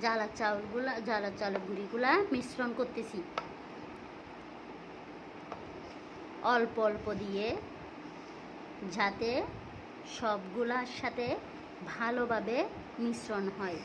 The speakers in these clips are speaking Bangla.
জ্বালা চালের গুঁড়িগুলা মিশ্রণ করতেছি অল্প অল্প দিয়ে, যাতে সবগুলার সাথে ভালোভাবে মিশ্রণ হয়।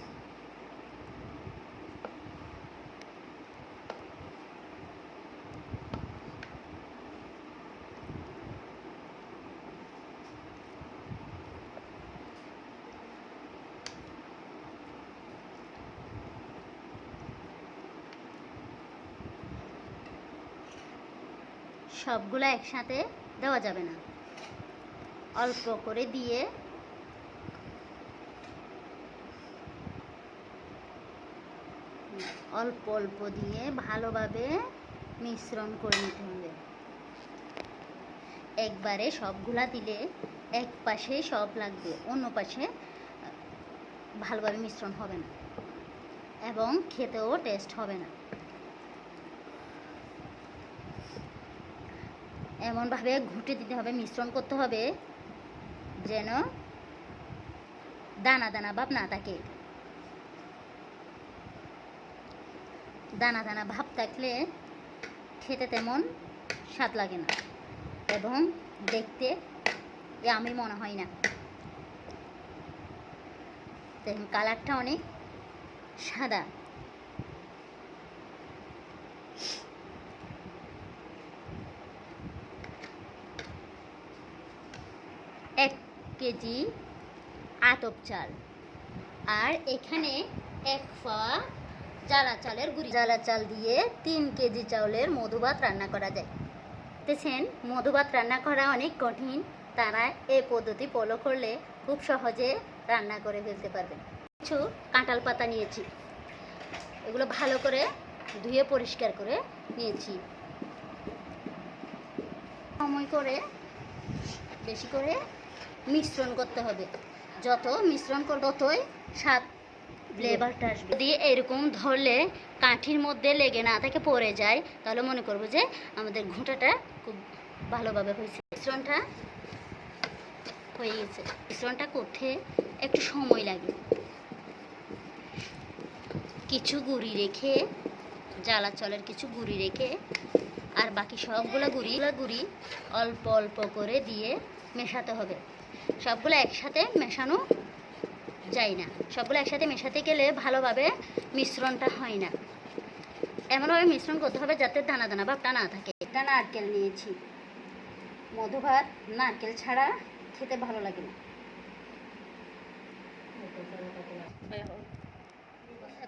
সবগুলো একসাথে দেওয়া যাবে না, অল্প করে দিয়ে অল্প অল্প দিয়ে ভালোভাবে মিশ্রণ করে নিতে হবে। একবারে সবগুলা দিলে এক পাশে সব লাগবে, অন্য পাশে ভালোভাবে মিশ্রণ হবে না এবং খেতেও টেস্ট হবে না। এমনভাবে ঘুটে দিতে হবে, মিশ্রণ করতে হবে যেন দানা দানা ভাব না থাকে। দানা দানা ভাব থাকলে খেতে তেমন স্বাদ লাগে না এবং দেখতে আমি মনে হয় না। দেখুন কালারটা অনেক সাদা। 1 কেজি আতপ চাল, আর এখানে 1 পা জ্বালা চালের গুঁড়ি। জ্বালা চাল দিয়ে 3 কেজি চাউলের মধুভাত রান্না করা যায়। দেখছেন মধুভাত রান্না করা অনেক কঠিন, তারা এই পদ্ধতি ফলো করলে খুব সহজে রান্না করে ফেলতে পারবেন। কিছু কাঁঠাল পাতা নিয়েছি, এগুলো ভালো করে ধুয়ে পরিষ্কার করে নিয়েছি। সময় করে বেশি করে মিশ্রণ করতে হবে, যত মিশ্রণ করবে ততই স্বাদ ফ্লেভারটা আসবে। যদি এরকম ধরলে কাঠির মধ্যে লেগে না থাকে, পড়ে যায়, তাহলে মনে করবো যে আমাদের ঘুঁটাটা খুব ভালোভাবে হয়েছে। মিশ্রণটা হয়ে গেছে। মিশ্রণটা করতে একটু সময় লাগে। কিছু গুঁড়ি রেখে, জ্বালা চালের কিছু গুঁড়ি রেখে আর বাকি সবগুলো গুঁড়ি অল্প অল্প করে দিয়ে মেশাতে হবে। সবগুলো একসাথে মেশানো যায় না, সবগুলো একসাথে মেশাতে গেলে ভালোভাবে মিশ্রণটা হয় না। এমনভাবে মিশ্রণ করতে হবে যাতে দানা দানা ভাবটা না থাকে। এটা নারকেল নিয়েছি, মধুভাত নারকেল ছাড়া খেতে ভালো লাগে না।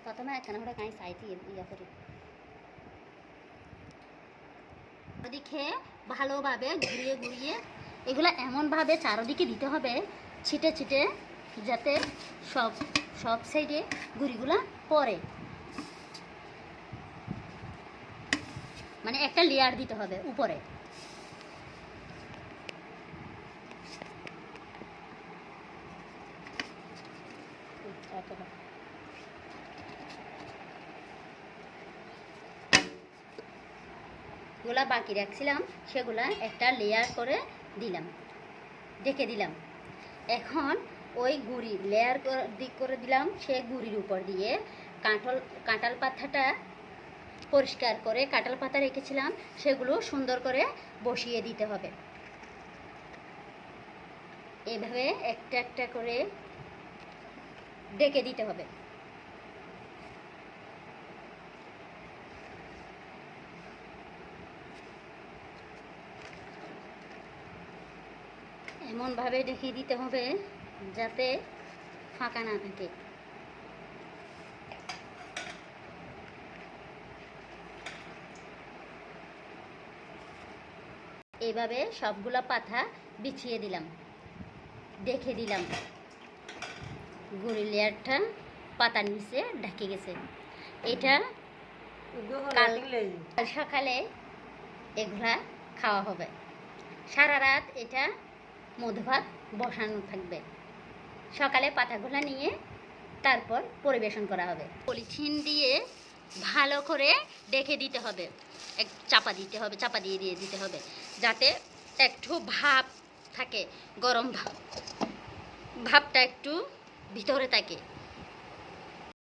প্রথমে এখানে আমরা কাঁই চাইতে ইয়া করি, ওদিকে ভালোভাবে ঘুরিয়ে ঘুরিয়ে এগুলো এমনভাবে চারদিকে দিতে হবে ছিটে ছিটে, যাতে সব সাইডে গুঁড়িগুলা পড়ে, মানে একটা লেয়ার দিতে হবে উপরে। গুলা বাকি রাখছিলাম সেগুলা একটা লেয়ার করে দিলাম, ঢেকে দিলাম। এখন ওই গুঁড়ি লেয়ার করে দিলাম, সে গুঁড়ির উপর দিয়ে কাঁঠাল পাতাটা পরিষ্কার করে কাঁঠাল পাতা রেখেছিলাম সেগুলো সুন্দর করে বসিয়ে দিতে হবে। এভাবে একটা একটা করে ঢেকে দিতে হবে। এমনভাবে ঢেকে দিতে হবে যাতে ফাঁকা না থাকে। এইভাবে সবগুলা পাতা বিছিয়ে দিলাম, দেখে দিলাম গুঁড়ি লেয়ারটা পাতার নিচে ঢেকে গেছে। এটা কাল সকালে এগুলা খাওয়া হবে। সারা রাত এটা মধুভাত বসানো থাকবে, সকালে পাতাগুলা নিয়ে তারপর পরিবেশন করা হবে। পলিথিন দিয়ে ভালো করে ঢেকে দিতে হবে, চাপা দিয়ে দিতে হবে যাতে একটু ভাপ থাকে, গরম ভাবটা একটু ভিতরে থাকে।